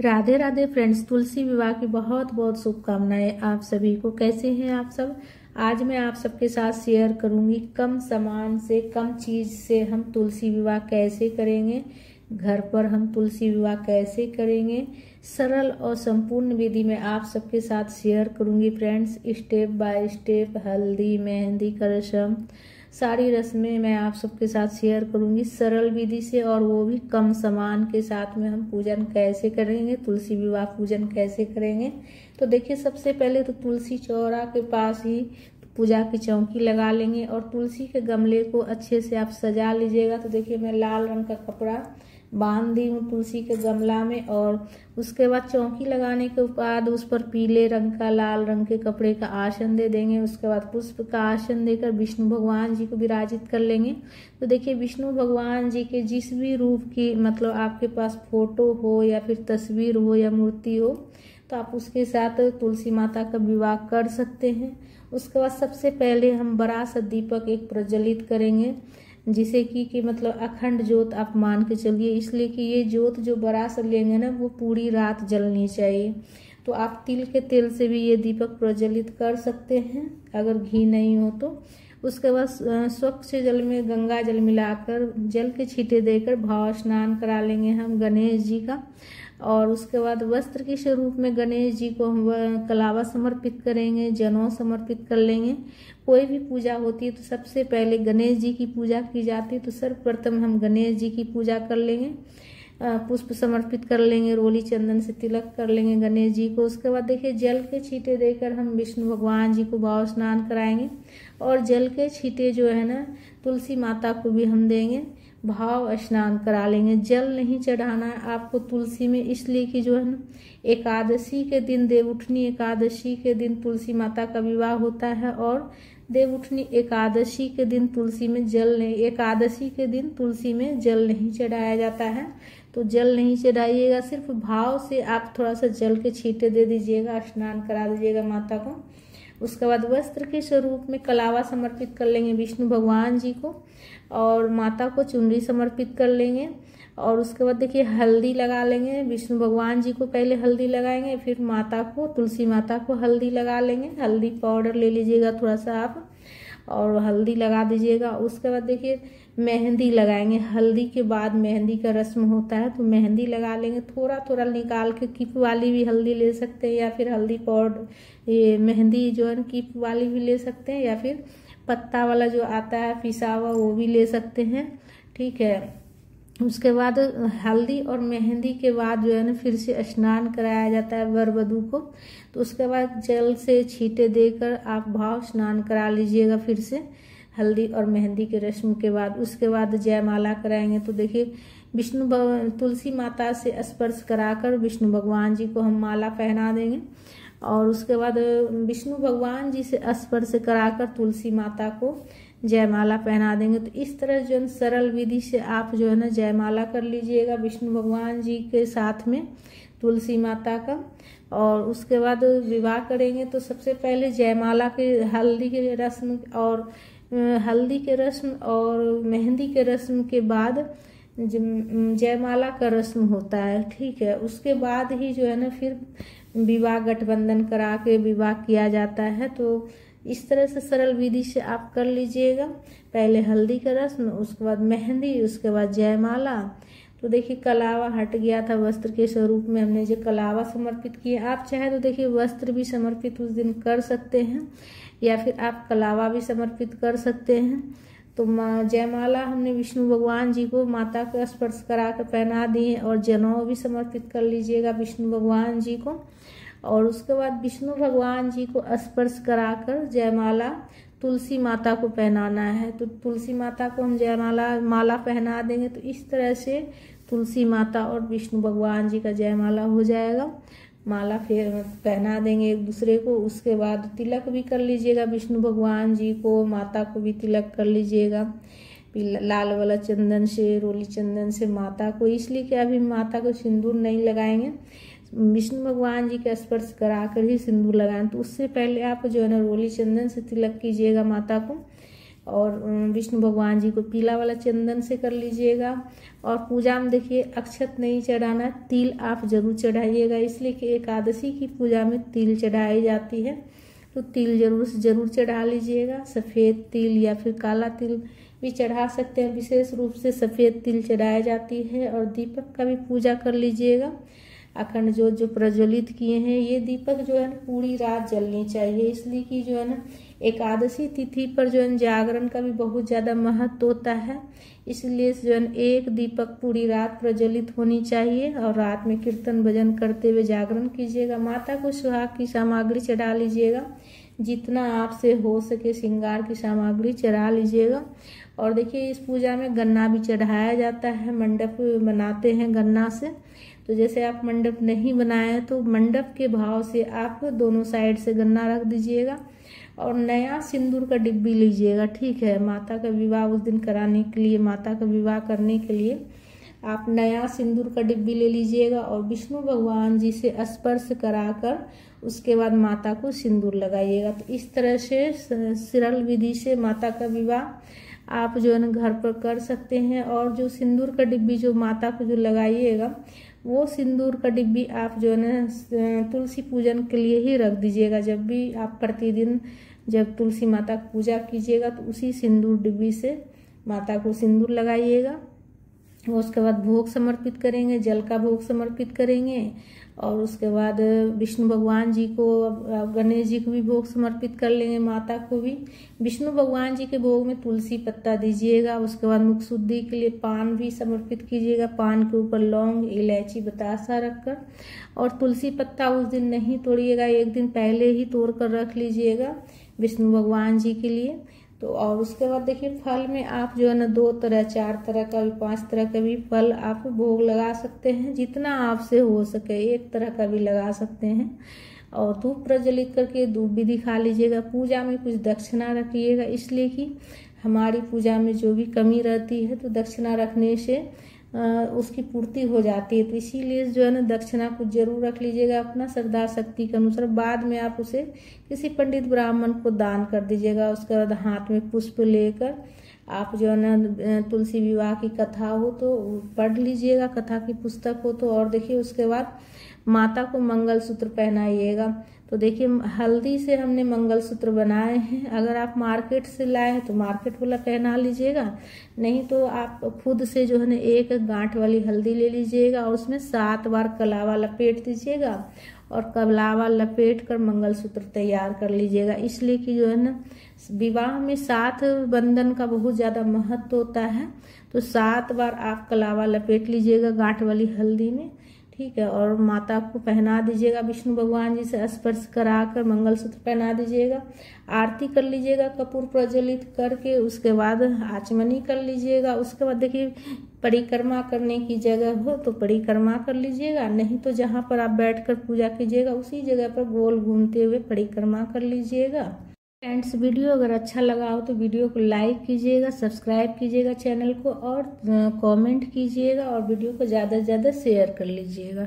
Radhe Radhe friends, तुलसी विवाह की बहुत बहुत शुभकामनाएं आप सभी को। कैसे हैं आप सब। आज मैं आप सबके साथ शेयर करूंगी कम सामान से कम चीज से हम तुलसी विवाह कैसे करेंगे, घर पर हम तुलसी विवाह कैसे करेंगे। सरल और संपूर्ण विधि में आप सबके साथ शेयर करूंगी फ्रेंड्स। स्टेप बाय स्टेप हल्दी मेहंदी का रस्म, सारी रस्में मैं आप सबके साथ शेयर करूंगी सरल विधि से, और वो भी कम सामान के साथ में हम पूजन कैसे करेंगे, तुलसी विवाह पूजन कैसे करेंगे। तो देखिए, सबसे पहले तो तुलसी चौरा के पास ही पूजा की चौकी लगा लेंगे और तुलसी के गमले को अच्छे से आप सजा लीजिएगा। तो देखिए, मैं लाल रंग का कपड़ा बांध दी हूँ तुलसी के गमला में, और उसके बाद चौकी लगाने के बाद उस पर पीले रंग का लाल रंग के कपड़े का आसन दे देंगे। उसके बाद पुष्प का आसन देकर विष्णु भगवान जी को विराजित कर लेंगे। तो देखिए, विष्णु भगवान जी के जिस भी रूप की मतलब आपके पास फोटो हो या फिर तस्वीर हो या मूर्ति हो, तो आप उसके साथ तुलसी माता का विवाह कर सकते हैं। उसके बाद सबसे पहले हम बड़ा सा दीपक एक प्रज्वलित करेंगे, जिसे कि मतलब अखंड ज्योत आप मान के चलिए, इसलिए कि ये ज्योत जो बड़ा सा लेंगे ना, वो पूरी रात जलनी चाहिए। तो आप तिल के तेल से भी ये दीपक प्रज्वलित कर सकते हैं अगर घी नहीं हो तो। उसके बाद स्वच्छ जल में गंगा जल मिलाकर जल के छींटे देकर भाव स्नान करा लेंगे हम गणेश जी का। और उसके बाद वस्त्र के स्वरूप में गणेश जी को हम कलावा समर्पित करेंगे, जनेऊ समर्पित कर लेंगे। कोई भी पूजा होती है तो सबसे पहले गणेश जी की पूजा की जाती है, तो सर्वप्रथम हम गणेश जी की पूजा कर लेंगे, पुष्प समर्पित कर लेंगे, रोली चंदन से तिलक कर लेंगे गणेश जी को। उसके बाद देखिए, जल के छींटे देकर हम विष्णु भगवान जी को भाव स्नान कराएंगे, और जल के छींटे जो है ना तुलसी माता को भी हम देंगे, भाव स्नान करा लेंगे। जल नहीं चढ़ाना है आपको तुलसी में, इसलिए कि जो है ना एकादशी के दिन, देवउठनी एकादशी के दिन तुलसी माता का विवाह होता है, और देवउठनी एकादशी के दिन तुलसी में जल नहीं, एकादशी के दिन तुलसी में जल नहीं चढ़ाया जाता है। तो जल नहीं चढ़ाइएगा, सिर्फ भाव से आप थोड़ा सा जल के छींटे दे दीजिएगा, स्नान करा दीजिएगा माता को। उसके बाद वस्त्र के स्वरूप में कलावा समर्पित कर लेंगे विष्णु भगवान जी को, और माता को चुनरी समर्पित कर लेंगे। और उसके बाद देखिए, हल्दी लगा लेंगे, विष्णु भगवान जी को पहले हल्दी लगाएंगे, फिर माता को, तुलसी माता को हल्दी लगा लेंगे। हल्दी पाउडर ले लीजिएगा थोड़ा सा आप, और हल्दी लगा दीजिएगा। उसके बाद देखिए, मेहंदी लगाएंगे। हल्दी के बाद मेहंदी का रस्म होता है, तो मेहंदी लगा लेंगे। थोड़ा थोड़ा निकाल के कीप वाली भी हल्दी ले सकते हैं, या फिर हल्दी पाउडर, ये मेहंदी जो है कीप वाली भी ले सकते हैं, या फिर पत्ता वाला जो आता है पिसा हुआ, वो भी ले सकते हैं। ठीक है। उसके बाद हल्दी और मेहंदी के बाद जो है ना फिर से स्नान कराया जाता है वर वधू को। तो उसके बाद जल से छींटे देकर आप भाव स्नान करा लीजिएगा फिर से, हल्दी और मेहंदी के रस्म के बाद। उसके बाद जयमाला कराएंगे। तो देखिए, तुलसी माता से स्पर्श कराकर विष्णु भगवान जी को हम माला पहना देंगे, और उसके बाद विष्णु भगवान जी से स्पर्श कराकर तुलसी माता को जयमाला पहना देंगे। तो इस तरह जो है सरल विधि से आप जो है ना जयमाला कर लीजिएगा विष्णु भगवान जी के साथ में तुलसी माता का। और उसके बाद विवाह करेंगे। तो सबसे पहले जयमाला के हल्दी के रस्म और मेहंदी के रस्म के बाद जयमाला का रस्म होता है। ठीक है। उसके बाद ही जो है ना फिर विवाह गठबंधन करा के विवाह किया जाता है। तो इस तरह से सरल विधि से आप कर लीजिएगा। पहले हल्दी का रस्म, उसके बाद मेहंदी, उसके बाद जयमाला। तो देखिए, कलावा हट गया था, वस्त्र के स्वरूप में हमने जो कलावा समर्पित किया। आप चाहे तो देखिए वस्त्र भी समर्पित उस दिन कर सकते हैं, या फिर आप कलावा भी समर्पित कर सकते हैं। तो जयमाला हमने विष्णु भगवान जी को माता का स्पर्श करा कर पहना दिए, और जनेऊ भी समर्पित कर लीजिएगा विष्णु भगवान जी को। और उसके बाद विष्णु भगवान जी को स्पर्श कराकर जयमाला तुलसी माता को पहनाना है। तो तुलसी माता को हम माला पहना देंगे। तो इस तरह से तुलसी माता और विष्णु भगवान जी का जयमाला हो जाएगा। माला फिर पहना देंगे एक दूसरे को। उसके बाद तिलक भी कर लीजिएगा विष्णु भगवान जी को, माता को भी तिलक कर लीजिएगा लाल वाला चंदन से, रोली चंदन से माता को, इसलिए कि अभी माता को सिंदूर नहीं लगाएंगे, विष्णु भगवान जी का स्पर्श कराकर ही सिंदूर लगाएं। तो उससे पहले आप जो है ना रोली चंदन से तिलक कीजिएगा माता को। और विष्णु भगवान जी को पीला वाला चंदन से कर लीजिएगा। और पूजा में देखिए अक्षत नहीं चढ़ाना, तिल आप जरूर चढ़ाइएगा, इसलिए कि एकादशी की पूजा में तिल चढ़ाई जाती है, तो तिल जरूर चढ़ा लीजिएगा। सफ़ेद तिल या फिर काला तिल भी चढ़ा सकते हैं, विशेष रूप से सफ़ेद तिल चढ़ाई जाती है। और दीपक का भी पूजा कर लीजिएगा। अखंड ज्योत जो प्रज्वलित किए हैं, ये दीपक जो है ना पूरी रात जलनी चाहिए, इसलिए कि जो है ना एकादशी तिथि पर जो है जागरण का भी बहुत ज़्यादा महत्व होता है, इसलिए जो है एक दीपक पूरी रात प्रज्वलित होनी चाहिए। और रात में कीर्तन भजन करते हुए जागरण कीजिएगा। माता को सुहाग की सामग्री चढ़ा लीजिएगा, जितना आपसे हो सके श्रृंगार की सामग्री चढ़ा लीजिएगा। और देखिए इस पूजा में गन्ना भी चढ़ाया जाता है, मंडप बनाते हैं गन्ना से। तो जैसे आप मंडप नहीं बनाए तो मंडप के भाव से आप दोनों साइड से गन्ना रख दीजिएगा और नया सिंदूर का डिब्बी लीजिएगा, ठीक है। माता का विवाह उस दिन कराने के लिए, माता का विवाह करने के लिए आप नया सिंदूर का डिब्बी ले लीजिएगा और विष्णु भगवान जी से स्पर्श कराकर उसके बाद माता को सिंदूर लगाइएगा। तो इस तरह से सरल विधि से माता का विवाह आप जो है ना घर पर कर सकते हैं। और जो सिंदूर का डिब्बी जो माता को जो लगाइएगा, वो सिंदूर का डिब्बी आप जो है ना तुलसी पूजन के लिए ही रख दीजिएगा। जब भी आप प्रतिदिन जब तुलसी माता की पूजा कीजिएगा तो उसी सिंदूर डिब्बी से माता को सिंदूर लगाइएगा। उसके बाद भोग समर्पित करेंगे, जल का भोग समर्पित करेंगे। और उसके बाद विष्णु भगवान जी को, गणेश जी को भी भोग समर्पित कर लेंगे, माता को भी। विष्णु भगवान जी के भोग में तुलसी पत्ता दीजिएगा। उसके बाद मुख शुद्धि के लिए पान भी समर्पित कीजिएगा, पान के ऊपर लौंग, इलायची, बतासा रखकर। और तुलसी पत्ता उस दिन नहीं तोड़िएगा, एक दिन पहले ही तोड़ कर रख लीजिएगा विष्णु भगवान जी के लिए। तो और उसके बाद देखिए फल में आप जो है ना 2 तरह, 4 तरह का भी, 5 तरह का भी फल आप भोग लगा सकते हैं, जितना आपसे हो सके 1 तरह का भी लगा सकते हैं। और धूप प्रज्वलित करके धूप भी दिखा लीजिएगा। पूजा में कुछ दक्षिणा रखिएगा, इसलिए कि हमारी पूजा में जो भी कमी रहती है तो दक्षिणा रखने से उसकी पूर्ति हो जाती है। तो इसीलिए जो है ना दक्षिणा कुछ जरूर रख लीजिएगा अपना श्रद्धा शक्ति के अनुसार। बाद में आप उसे किसी पंडित ब्राह्मण को दान कर दीजिएगा। उसके बाद हाथ में पुष्प लेकर आप जो है ना तुलसी विवाह की कथा हो तो पढ़ लीजिएगा, कथा की पुस्तक हो तो। और देखिए उसके बाद माता को मंगलसूत्र पहनाइएगा। तो देखिए हल्दी से हमने मंगलसूत्र बनाए हैं, अगर आप मार्केट से लाए हैं तो मार्केट वाला पहना लीजिएगा, नहीं तो आप खुद से जो है ना 1 गांठ वाली हल्दी ले लीजिएगा और उसमें 7 बार कलावा लपेट दीजिएगा और कलावा लपेट कर मंगलसूत्र तैयार कर लीजिएगा। इसलिए कि जो है ना विवाह में 7 बंधन का बहुत ज़्यादा महत्व होता है, तो 7 बार आप कलावा लपेट लीजिएगा गांठ वाली हल्दी में, ठीक है। और माता को पहना दीजिएगा, विष्णु भगवान जी से स्पर्श कराकर मंगलसूत्र पहना दीजिएगा। आरती कर लीजिएगा कपूर प्रज्वलित करके, उसके बाद आचमनी कर लीजिएगा। उसके बाद देखिए परिक्रमा करने की जगह हो तो परिक्रमा कर लीजिएगा, नहीं तो जहाँ पर आप बैठकर पूजा कीजिएगा उसी जगह पर गोल घूमते हुए परिक्रमा कर लीजिएगा। फ्रेंड्स, वीडियो अगर अच्छा लगा हो तो वीडियो को लाइक कीजिएगा, सब्सक्राइब कीजिएगा चैनल को और कमेंट कीजिएगा और वीडियो को ज़्यादा से ज़्यादा शेयर कर लीजिएगा।